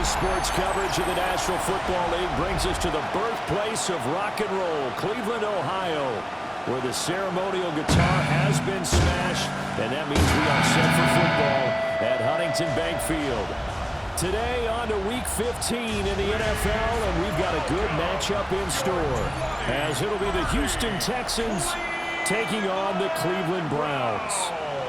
Today's sports coverage of the National Football League brings us to the birthplace of rock and roll, Cleveland, Ohio, where the ceremonial guitar has been smashed, and that means we are set for football at Huntington Bank Field. Today on to Week 15 in the NFL, and we've got a good matchup in store, as it'll be the Houston Texans taking on the Cleveland Browns.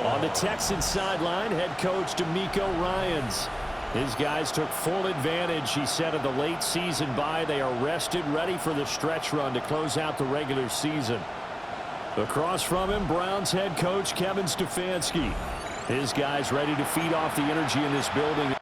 On the Texans sideline, head coach DeMeco Ryans. His guys took full advantage, he said, of the late season bye. They are rested, ready for the stretch run to close out the regular season. Across from him, Browns head coach Kevin Stefanski. His guys ready to feed off the energy in this building.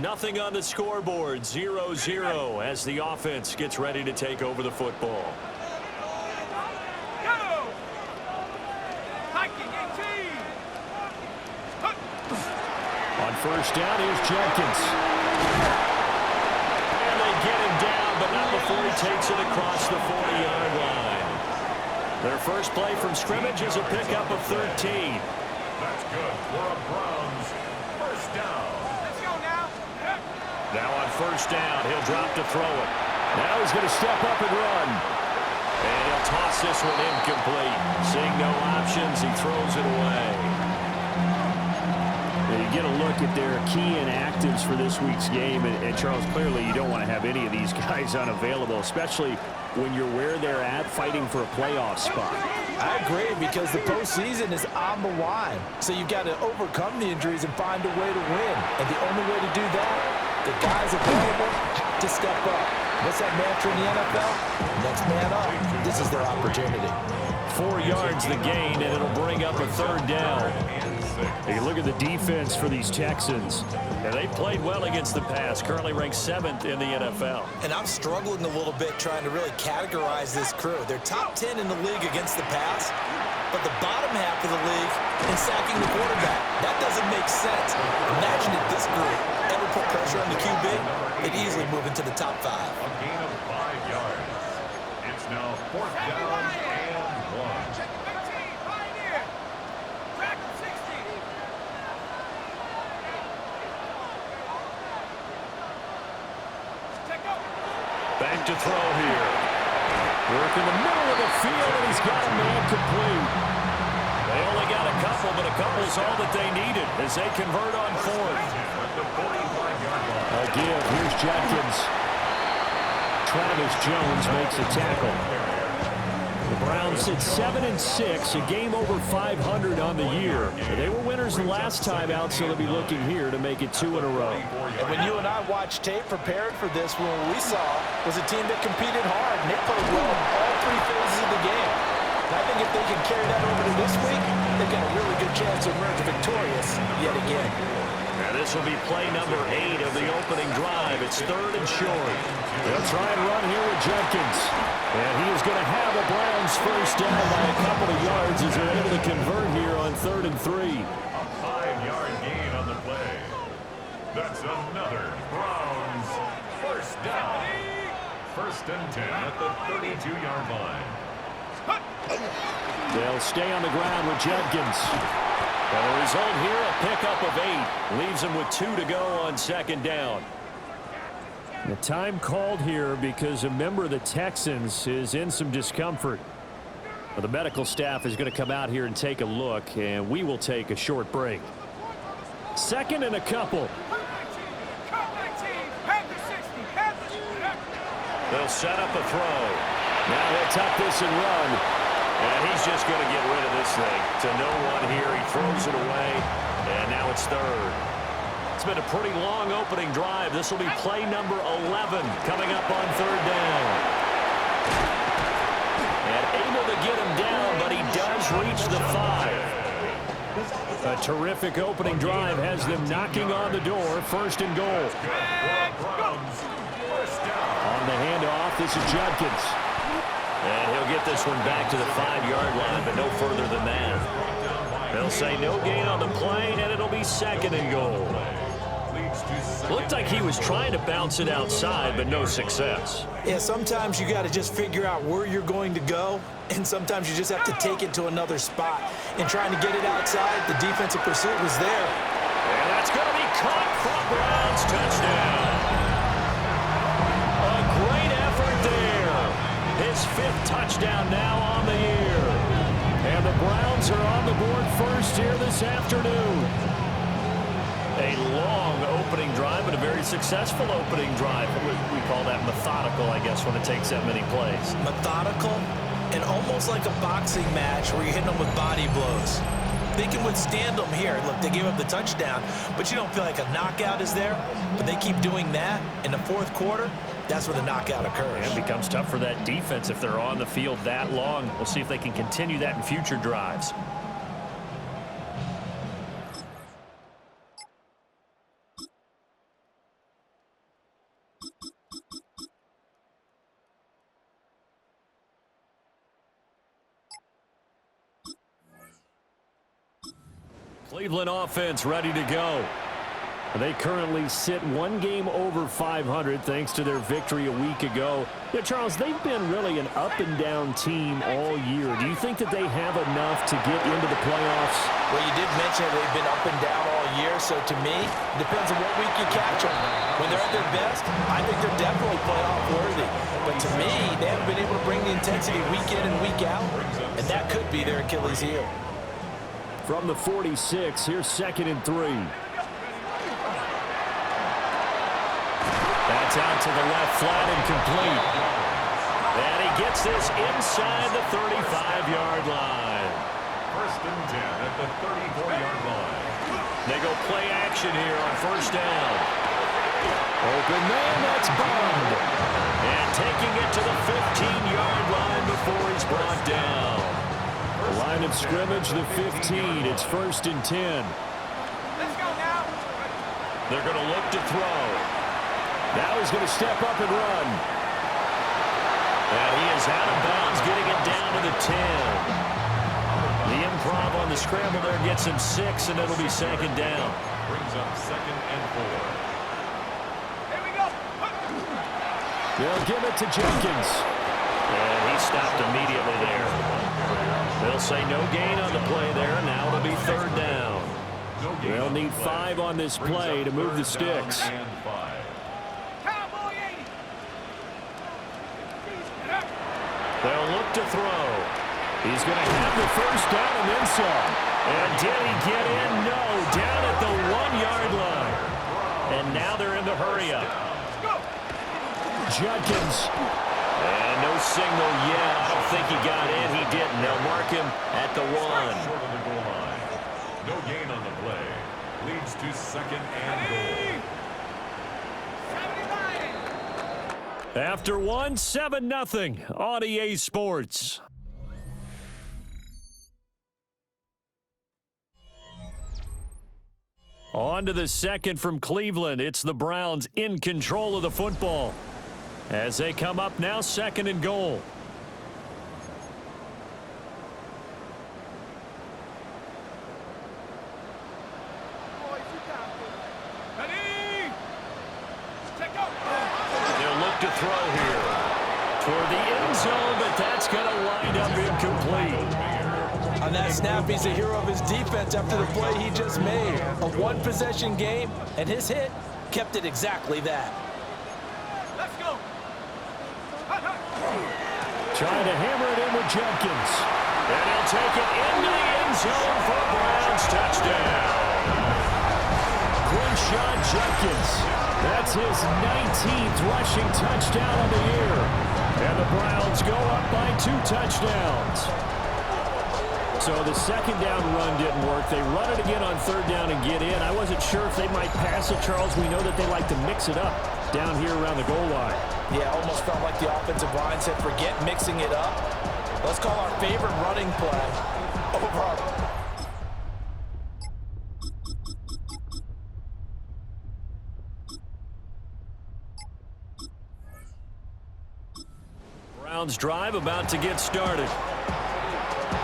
Nothing on the scoreboard, 0-0 as the offense gets ready to take over the football. On first down, here's Jenkins. And they get him down, but not before he takes it across the 40-yard line. Their first play from scrimmage is a pickup of 13. That's good for a Browns first down. Now on first down, he'll drop to throw it. Now he's going to step up and run. And he'll toss this one incomplete. Seeing no options, he throws it away. Well, you get a look at their key inactives for this week's game. And Charles, clearly you don't want to have any of these guys unavailable, especially when you're where they're at fighting for a playoff spot. I agree, because the postseason is on the line. So you've got to overcome the injuries and find a way to win. And the only way to do that, the guys available have to step up. What's that mantra in the NFL? Next man up. This is their opportunity. 4 yards the gain, and it'll bring up a third down. Hey, look at the defense for these Texans. And they played well against the pass, currently ranked 7th in the NFL. And I'm struggling a little bit trying to really categorize this crew. They're top 10 in the league against the pass, but the bottom half of the league in sacking the quarterback. That doesn't make sense. Imagine if this group ever put pressure on the QB, they'd easily move into the top 5. A gain of 5 yards. It's now fourth down and 1. Check 15, Pioneer. Track 60. Back to throw here. Work in the middle of the field, and he's got a man complete. They only got a couple, but a couple's all that they needed as they convert on fourth. A give. Here's Jenkins. Travis Jones makes a tackle. The Browns sit 7-6, a game over 500 on the year. They were winners the last time out, so they'll be looking here to make it 2 in a row. And when you and I watched tape prepared for this, what we saw was a team that competed hard, and they played well in all 3 phases of the game. And I think if they can carry that over to this week, they've got a really good chance to emerge victorious yet again. Now this will be play number 8 of the opening drive. It's 3rd and short. They'll try and run here with Jenkins. And he is going to have a Browns first down by a couple of yards as they're able to convert here on 3rd and 3. A 5-yard gain on the play. That's another Browns first down. 1st and 10 at the 32-yard line. They'll stay on the ground with Jenkins. The result here, a pickup of 8. Leaves them with 2 to go on 2nd down. The time called here because a member of the Texans is in some discomfort. Well, the medical staff is going to come out here and take a look, and we will take a short break. 2nd and a couple. They'll set up a throw. Now he'll tuck this and run. And he's just going to get rid of this thing. To no one here. He throws it away. And now it's 3rd. It's been a pretty long opening drive. This will be play number 11 coming up on 3rd down. And able to get him down, but he does reach the 5. A terrific opening drive has them knocking on the door. 1st and goal. On the handoff, this is Jenkins. And he'll get this one back to the 5-yard line, but no further than that. They'll say no gain on the play, and it'll be 2nd and goal. Looked like he was trying to bounce it outside, but no success. Yeah, sometimes you got to just figure out where you're going to go, and sometimes you just have to take it to another spot. And trying to get it outside, the defensive pursuit was there. And that's going to be caught for Browns touchdown. A great effort there. His 5th touchdown now on the year. And the Browns are on the board first here this afternoon. A long opening drive, but a very successful opening drive. We call that methodical, I guess, when it takes that many plays. Methodical and almost like a boxing match where you're hitting them with body blows. They can withstand them here. Look, they gave up the touchdown, but you don't feel like a knockout is there. But they keep doing that in the 4th quarter. That's when the knockout occurs. It becomes tough for that defense if they're on the field that long. We'll see if they can continue that in future drives. Cleveland offense ready to go. They currently sit 1 game over 500 thanks to their victory a week ago. Yeah, Charles, they've been really an up-and-down team all year. Do you think that they have enough to get into the playoffs? Well, you did mention they've been up and down all year, so to me, it depends on what week you catch them. When they're at their best, I think they're definitely playoff worthy. But to me, they haven't been able to bring the intensity week in and week out, and that could be their Achilles heel. From the 46, here's 2nd and 3. That's out to the left, flat and complete. And he gets this inside the 35-yard line. 1st and 10 at the 34-yard line. They go play action here on 1st down. Open man, that's bombed. And taking it to the 15-yard line before he's brought down. Line of scrimmage, the 15. It's 1st and 10. Let's go now. They're going to look to throw. Now he's going to step up and run. And he is out of bounds, getting it down to the 10. The improv on the scramble there gets him 6, and it'll be 2nd down. Brings up 2nd and 4. Here we go. They'll give it to Jenkins. And he stopped immediately there. They'll say no gain on the play there. Now it'll be 3rd down. They'll need 5 on this play to move the sticks. Cowboy 80. They'll look to throw. He's going to have the 1st down and then some. And did he get in? No. Down at the 1-yard line. And now they're in the hurry-up. Jenkins. And no signal yet. I don't think he got in. He didn't. They'll mark him at the 1. Short of the goal line. No gain on the play. Leads to 2nd and goal. 79. After 1, 7-0 on EA Sports. On to the 2nd from Cleveland. It's the Browns in control of the football. As they come up now, 2nd and goal. Ready. Take go. They'll look to throw here toward the end zone, but that's going to wind up incomplete. On that snap, he's a hero of his defense after the play he just made. A 1-possession game, and his hit kept it exactly that. Let's go. Trying to hammer it in with Jenkins. And he'll take it into the end zone for a Browns touchdown. Quinshaw Jenkins. That's his 19th rushing touchdown of the year. And the Browns go up by 2 touchdowns. So the 2nd down run didn't work. They run it again on 3rd down and get in. I wasn't sure if they might pass it, Charles. We know that they like to mix it up down here around the goal line. Yeah, almost felt like the offensive line said, forget mixing it up. Let's call our favorite running play over. Browns drive about to get started.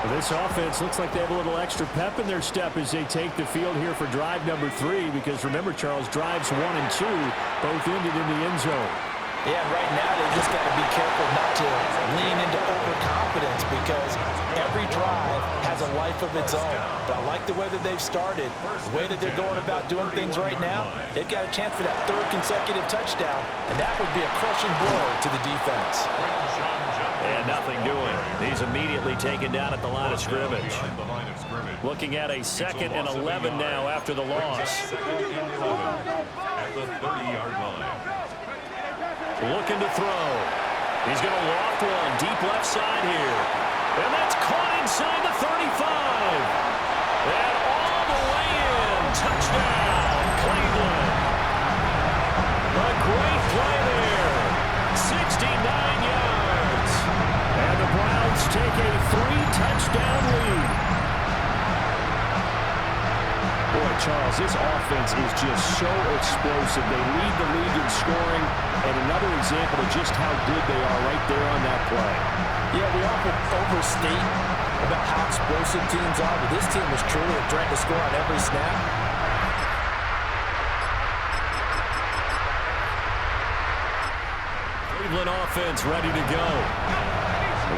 Well, this offense looks like they have a little extra pep in their step as they take the field here for drive number 3, because remember, Charles, drives 1 and 2 both ended in the end zone. Yeah, right now they just got to be careful not to lean into overconfidence, because every drive has a life of its own. But I like the way that they've started, the way that they're going about doing things right now. They've got a chance for that 3rd consecutive touchdown, and that would be a crushing blow to the defense. And nothing doing. He's immediately taken down at the line of scrimmage. Looking at a 2nd and 11 now after the loss. At the 30-yard line. Looking to throw. He's going to loft one deep left side here. And that's caught inside the 35. And all the way in. Touchdown, Cleveland. A great play there. 69 yards. And the Browns take a 3-touchdown lead. Boy, Charles, this offense is just so explosive. They lead the league in scoring, and another example of just how good they are right there on that play. Yeah, we often overstate about how explosive teams are, but this team was truly a threat to score on every snap. Cleveland offense ready to go.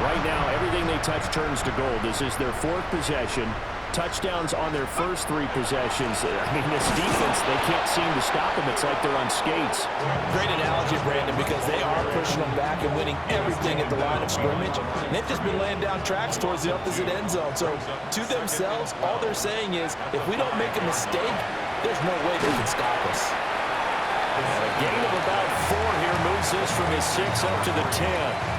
Right now, everything they touch turns to gold. This is their 4th possession. Touchdowns on their first 3 possessions. I mean, this defense, they can't seem to stop them. It's like they're on skates. Great analogy, Brandon, because they are pushing them back and winning everything at the line of scrimmage. And they've just been laying down tracks towards the opposite end zone. So, to themselves, all they're saying is, if we don't make a mistake, there's no way they can stop us. And a gain of about 4 here moves this from his 6 up to the 10.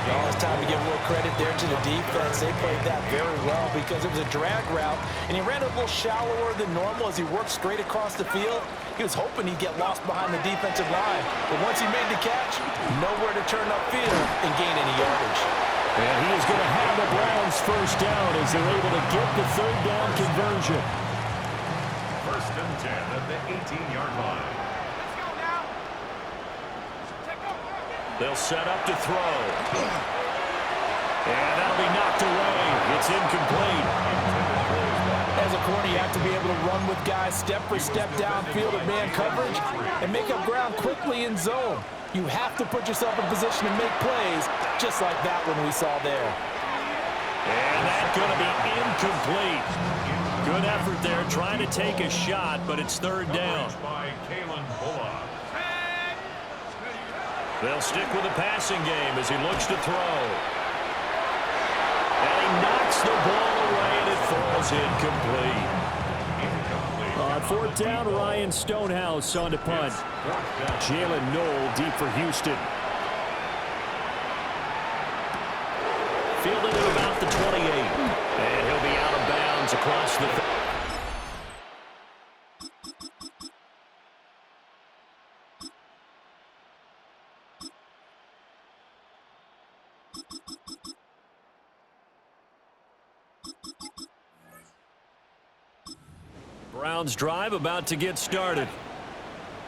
Oh, it's time to give a little credit there to the defense. They played that very well because it was a drag route, and he ran a little shallower than normal as he worked straight across the field. He was hoping he'd get lost behind the defensive line, but once he made the catch, nowhere to turn upfield and gain any yardage. And he is going to have the Browns first down as they're able to get the 3rd down conversion. 1st and 10 at the 18-yard line. They'll set up to throw. And that'll be knocked away. It's incomplete. As a corner, you have to be able to run with guys step for step downfield in man coverage and make up ground quickly in zone. You have to put yourself in position to make plays, just like that one we saw there. And that's going to be incomplete. Good effort there, trying to take a shot, but it's 3rd down. They'll stick with the passing game as he looks to throw. And he knocks the ball away, and it falls incomplete. On 4th down, Ryan Stonehouse on to punt. Jalen Knoll deep for Houston. Fielded at about the 28. And he'll be out of bounds across the... Browns drive about to get started.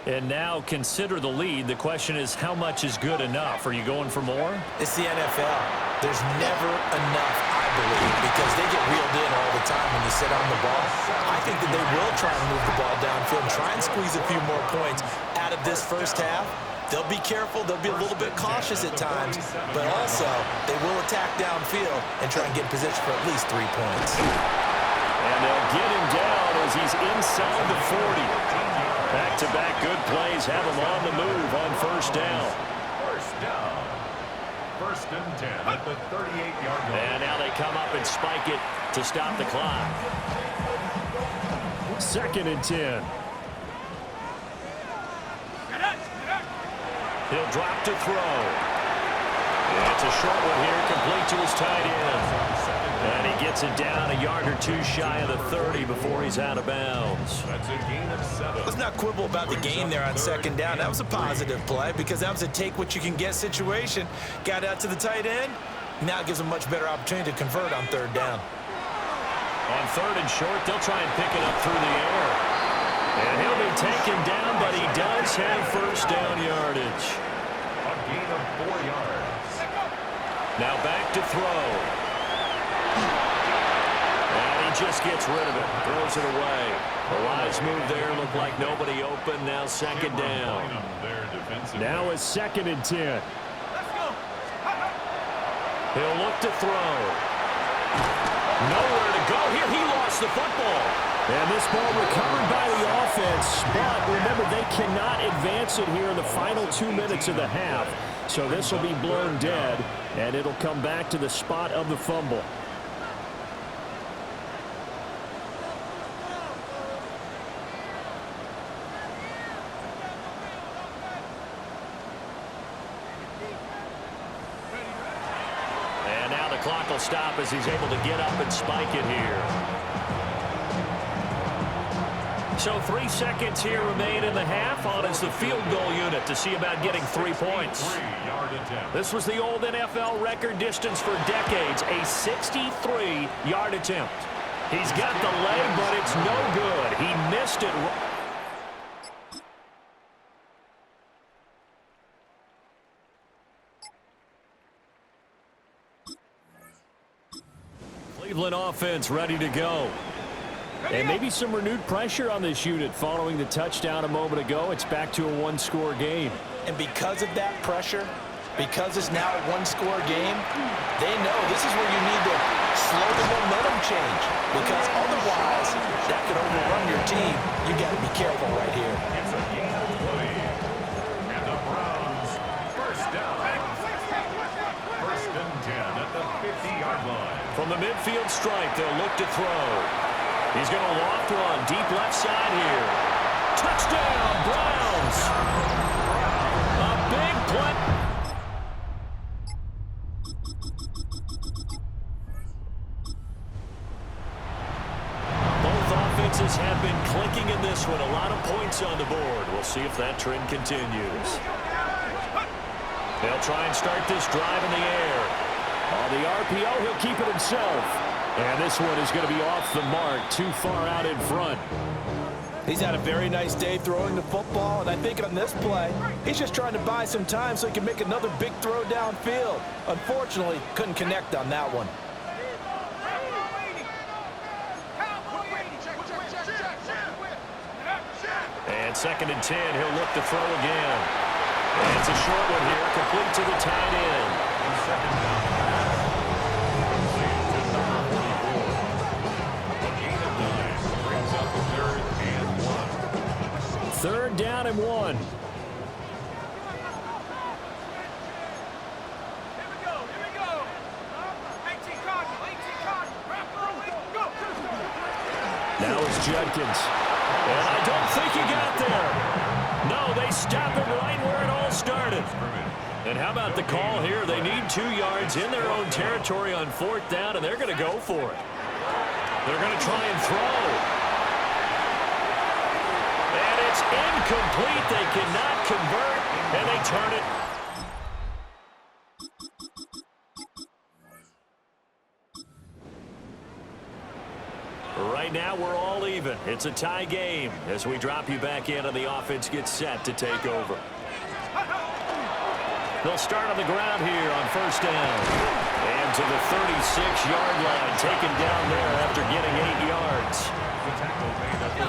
And now consider the lead. The question is, how much is good enough? Are you going for more? It's the NFL. There's never enough, I believe, because they get reeled in all the time when you sit on the ball. I think that they will try and move the ball downfield and try and squeeze a few more points out of this first half. They'll be careful. They'll be a little bit cautious at times, but also they will attack downfield and try and get in position for at least 3 points. And they'll get him down as he's inside the 40. Back-to-back good plays have him on the move on 1st down. 1st and 10 at the 38-yard line. And now they come up and spike it to stop the clock. 2nd and 10. He'll drop to throw. It's a short one here, complete to his tight end. And he gets it down a yard or 2 shy of the 30 before he's out of bounds. That's a gain of 7. Let's not quibble about the gain there on 2nd down. That was a positive play because that was a take-what-you-can-get situation. Got out to the tight end. Now it gives him a much better opportunity to convert on 3rd down. On 3rd and short, they'll try and pick it up through the air. And he'll be taken down, but he does have 1st down yardage. A gain of 4 yards. Now back to throw. And he just gets rid of it. Throws it away. The wise move there. Looked like nobody open. Now second down. Now it's 2nd and 10. He'll look to throw. Nowhere to go here. He lost the football. And this ball recovered by the offense. But remember, they cannot advance it here in the final 2 minutes of the half. So this will be blown dead, and it'll come back to the spot of the fumble. And now the clock will stop as he's able to get up and spike it here. So 3 seconds here remain in the half. On is the field goal unit to see about getting 3 points. This was the old NFL record distance for decades, a 63-yard attempt. He's got the leg, but it's no good. He missed it. Cleveland offense ready to go. And maybe some renewed pressure on this unit following the touchdown a moment ago. It's back to a one-score game. And because of that pressure, because it's now a one-score game, they know this is where you need to slow the momentum change. Because otherwise, that could overrun your team. You got to be careful right here. It's a game of play. And the Browns, first down. First and 10 at the 50-yard line. From the midfield stripe, they'll look to throw. He's going to loft one deep left side here. Touchdown, Browns! A big play. Both offenses have been clicking in this one. A lot of points on the board. We'll see if that trend continues. They'll try and start this drive in the air. On the RPO, he'll keep it himself. And this one is going to be off the mark, too far out in front. He's had a very nice day throwing the football, and I think on this play, he's just trying to buy some time so he can make another big throw downfield. Unfortunately, couldn't connect on that one. And 2nd and 10, he'll look to throw again. And it's a short one here, complete to the tight end. Second down. Third down and 1. Now it's Judkins. And I don't think he got there. No, they stop him right where it all started. And how about the call here? They need 2 yards in their own territory on 4th down, and they're going to go for it. They're going to try and throw. It's incomplete. They cannot convert, and they turn it. Right now, we're all even. It's a tie game as we drop you back in and the offense gets set to take over. They'll start on the ground here on 1st down. And to the 36-yard line, taken down there after getting 8 yards.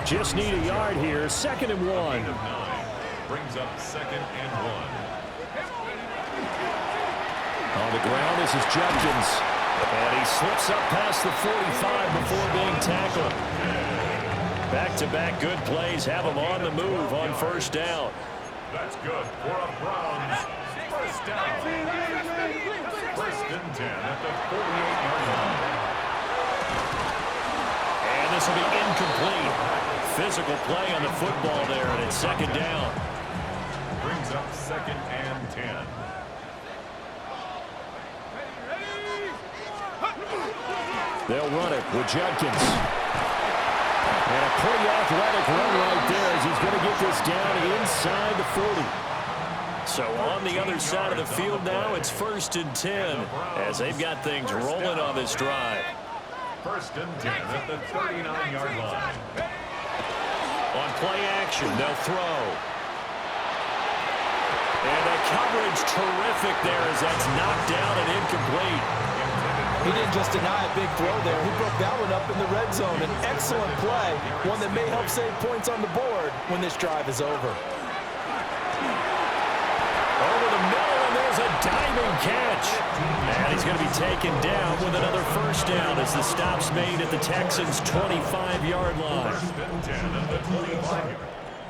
Just need a yard here. 2nd and 1. Brings up 2nd and 1. On the ground, this is Judkins. And he slips up past the 45 before being tackled. Back-to-back good plays have him on the move on 1st down. That's good for a Browns. First down. 1st and 10 at the 48-yard line. And this will be incomplete. Physical play on the football there, and it's 2nd down. Brings up 2nd and 10. They'll run it with Judkins. And a pretty athletic run right there as he's going to get this down inside the 40. So on the other side of the field now, it's 1st and 10 as they've got things rolling on this drive. 1st and 10 at the 39-yard line. On play action, they'll throw. And the coverage terrific there as that's knocked down and incomplete. He didn't just deny a big throw there. He broke that one up in the red zone. An excellent play, one that may help save points on the board when this drive is over. Over the middle, and there's a diving catch. And he's going to be taken down with another first down as the stop's made at the Texans' 25-yard line.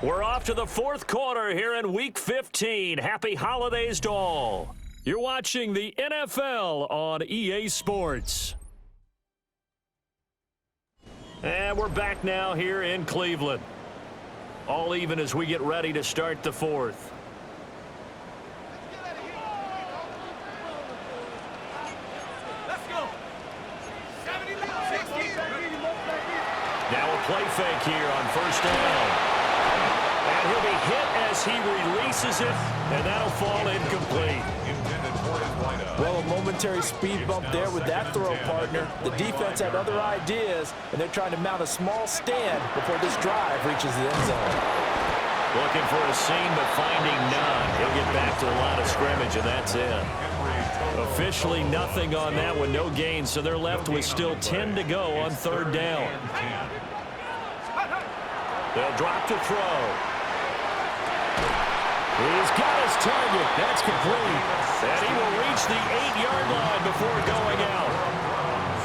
We're off to the fourth quarter here in Week 15. Happy holidays to all. You're watching the NFL on EA Sports. And we're back now here in Cleveland. All even as we get ready to start the fourth. Now a play fake here on first down. And he'll be hit as he releases it, and that'll fall incomplete. Well, a momentary speed bump there with that throw, partner. The defense had other ideas, and they're trying to mount a small stand before this drive reaches the end zone. Looking for a seam, but finding none. He'll get back to the line of scrimmage, and that's it. Officially nothing on that one, no gain, so they're left with still 10 to go on third down. They'll drop to throw. He's got his target. That's complete. And he will reach the 8-yard line before going out.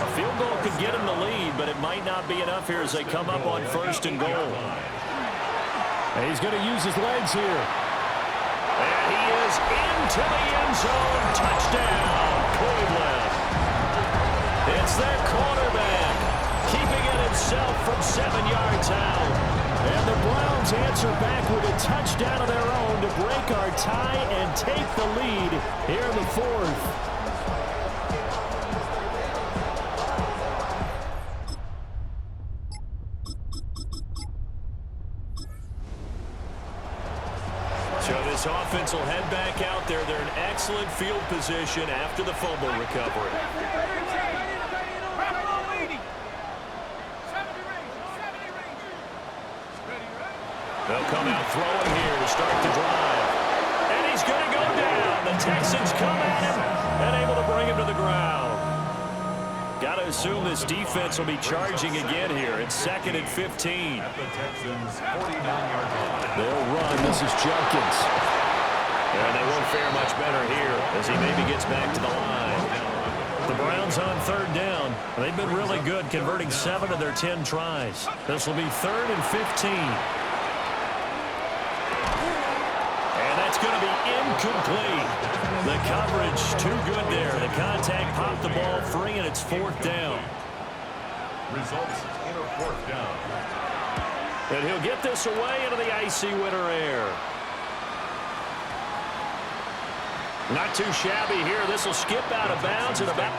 A field goal could get him the lead, but it might not be enough here as they come up on first and goal. And he's going to use his legs here. And he is into the end zone. Touchdown, Cleveland. It's their quarterback, keeping it himself from 7 yards out. And the Browns answer back with a touchdown of their own to break our tie and take the lead here in the fourth. So this offense will head back out there. They're in excellent field position after the fumble recovery. They'll come out throwing here to start the drive. And he's going to go down. The Texans come at him and able to bring him to the ground. Got to assume this defense will be charging again here. It's 2nd and 15. At the Texans' 49-yard line. They'll run. This is Jenkins. And they won't fare much better here as he maybe gets back to the line. The Browns on third down. They've been really good, converting 7 of their 10 tries. This will be 3rd and 15. It's going to be incomplete. The coverage too good there. The contact popped the ball free, and it's 4th down. Results in a 4th down. And he'll get this away into the icy winter air. Not too shabby here. This will skip out of bounds at about...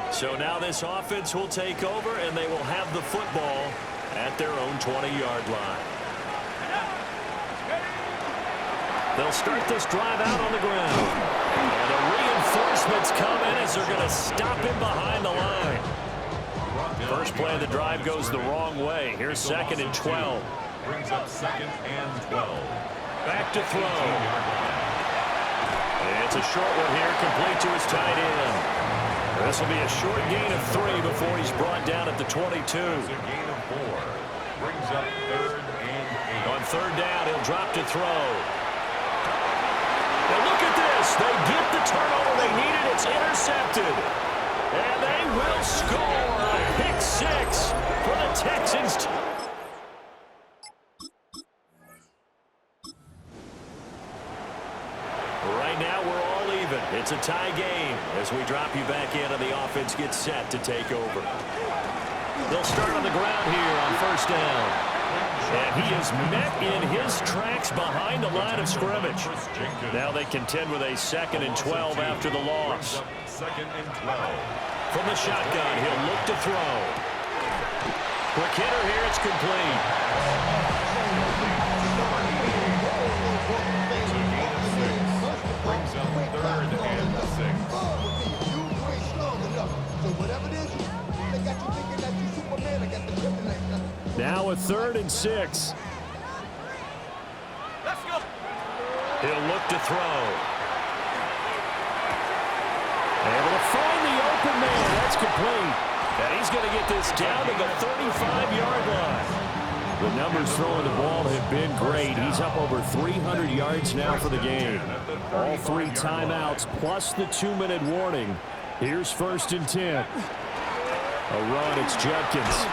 So now this offense will take over, and they will have the football at their own 20-yard line. They'll start this drive out on the ground. And the reinforcements come in as they're going to stop him behind the line. First play of the drive goes the wrong way. Here's 2nd and 12. Brings up 2nd and 12. Back to throw. And it's a short one here, complete to his tight end. This will be a short gain of 3 before he's brought down at the 22. It's a gain of 4. Brings up 3rd and 8. On third down, he'll drop to throw. Now look at this. They get the turnover they needed. It's intercepted. And they will score a pick 6 for the Texans. Right now, we're all even. It's a tie game as we drop you back in and the offense gets set to take over. They'll start on the ground here on first down. And he is met in his tracks behind the line of scrimmage. Now they contend with a 2nd and 12 after the loss. 2nd and 12. From the shotgun, he'll look to throw. Quick hitter here, it's complete. Brings up 3rd and 6. So whatever it is, they got you thinking that you Superman. I got the kryptonite. Now a 3rd and 6. Let's go. He'll look to throw. Able to find the open man. That's complete. And he's going to get this down to the 35-yard line. The numbers throwing the ball have been great. He's up over 300 yards now for the game. All 3 timeouts plus the 2-minute warning. Here's 1st and 10. A run, it's Judkins.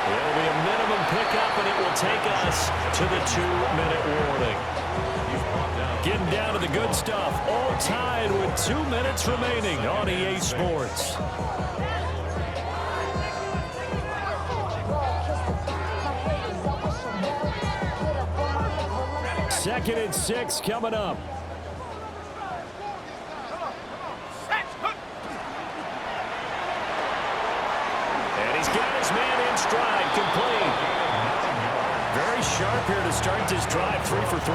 It'll be a minimum pickup, and it will take us to the 2-minute warning. Getting down to the good stuff. All tied with 2 minutes remaining on EA Sports. 2nd and 6 coming up. And he's got his man in stride, complete. Very sharp here to start this drive, 3 for 3.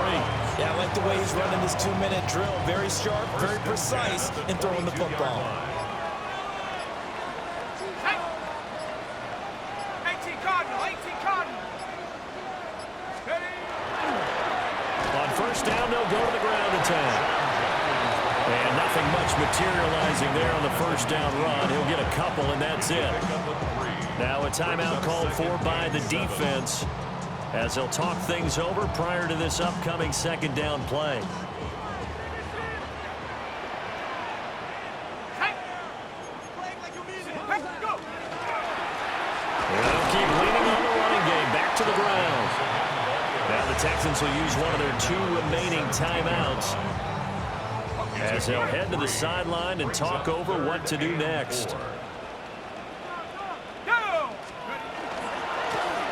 Yeah, I like the way he's running this 2-minute drill. Very sharp, very precise in throwing the football. 18 Cardinal, 18 Cardinal. On 1st down, they'll go to the ground attack. And nothing much materializing there on the 1st down run. He'll get a couple, and that's it. Now a timeout called for by the defense as they'll talk things over prior to this upcoming 2nd down play. They'll keep leaning on the running game. Back to the ground. Now the Texans will use one of their 2 remaining timeouts as they'll head to the sideline and talk over what to do next.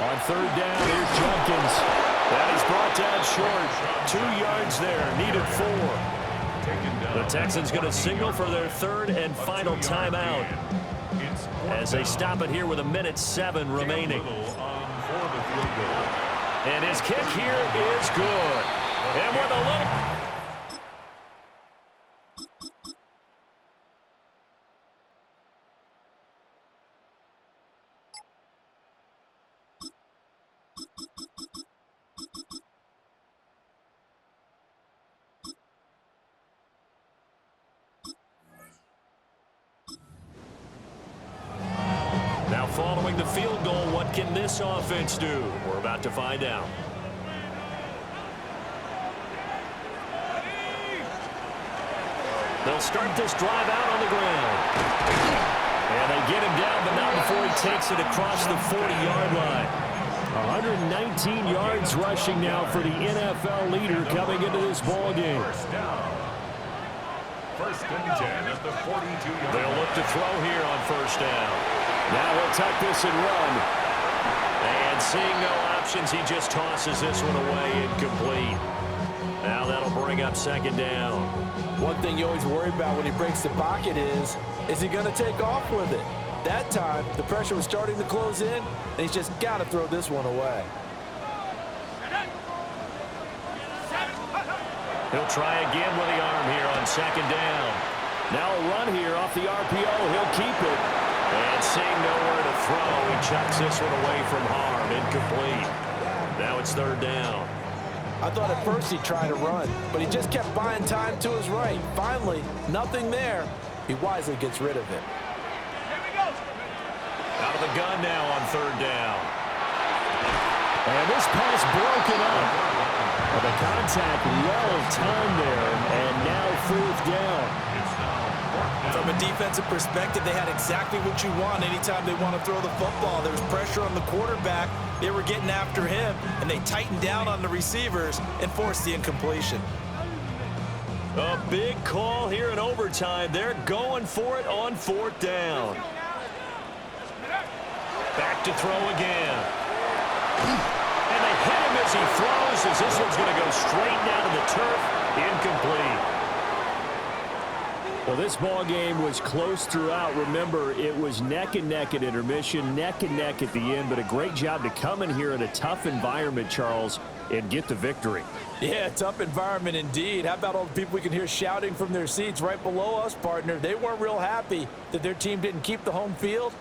On 3rd down, here's Judkins. That is brought down short. 2 yards there, needed 4. The Texans going to signal for their 3rd and final timeout as they stop it here with 1:07 remaining. And his kick here is good. And with a little... Now following the field goal, what can this offense do? We're about to find out. They'll start this drive out on the ground. And they get him down, but not before he takes it across the 40-yard line. 119 yards rushing now for the NFL leader coming into this ball game. 1st and 10 at the 42-yard line. They'll look to throw here on 1st down. Now he'll tuck this and run. And seeing no options, he just tosses this one away, incomplete. Now that'll bring up 2nd down. One thing you always worry about when he breaks the pocket is he going to take off with it? That time, the pressure was starting to close in, and he's just got to throw this one away. He'll try again with the arm here on 2nd down. Now a run here off the RPO. He'll keep it. And seeing nowhere to throw, he chucks this one away from harm. Incomplete. Now it's 3rd down. I thought at first he'd try to run, but he just kept buying time to his right. Finally, nothing there. He wisely gets rid of it. Out of the gun now on 3rd down. And this pass broken up. Well, the contact well timed there, and now 4th down. From a defensive perspective, they had exactly what you want anytime they want to throw the football. There was pressure on the quarterback. They were getting after him, and they tightened down on the receivers and forced the incompletion. A big call here in overtime. They're going for it on 4th down. Back to throw again. And they hit him as he throws, as this one's going to go straight down to the turf. Incomplete. Well, this ball game was close throughout. Remember, it was neck and neck at intermission, neck and neck at the end, but a great job to come in here in a tough environment, Charles, and get the victory. Yeah, tough environment indeed. How about all the people we can hear shouting from their seats right below us, partner? They weren't real happy that their team didn't keep the home field.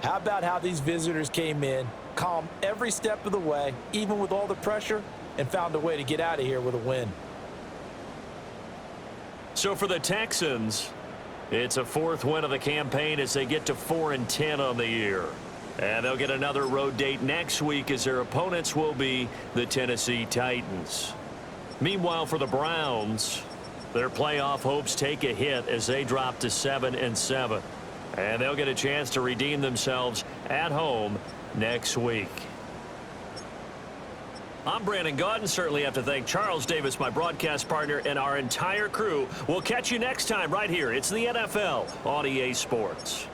How about how these visitors came in, calm every step of the way, even with all the pressure, and found a way to get out of here with a win. So for the Texans, it's a 4th win of the campaign as they get to 4-10 on the year. And they'll get another road date next week as their opponents will be the Tennessee Titans. Meanwhile, for the Browns, their playoff hopes take a hit as they drop to 7-7. And they'll get a chance to redeem themselves at home next week. I'm Brandon Gaudin. Certainly have to thank Charles Davis, my broadcast partner, and our entire crew. We'll catch you next time right here. It's the NFL on EA Sports.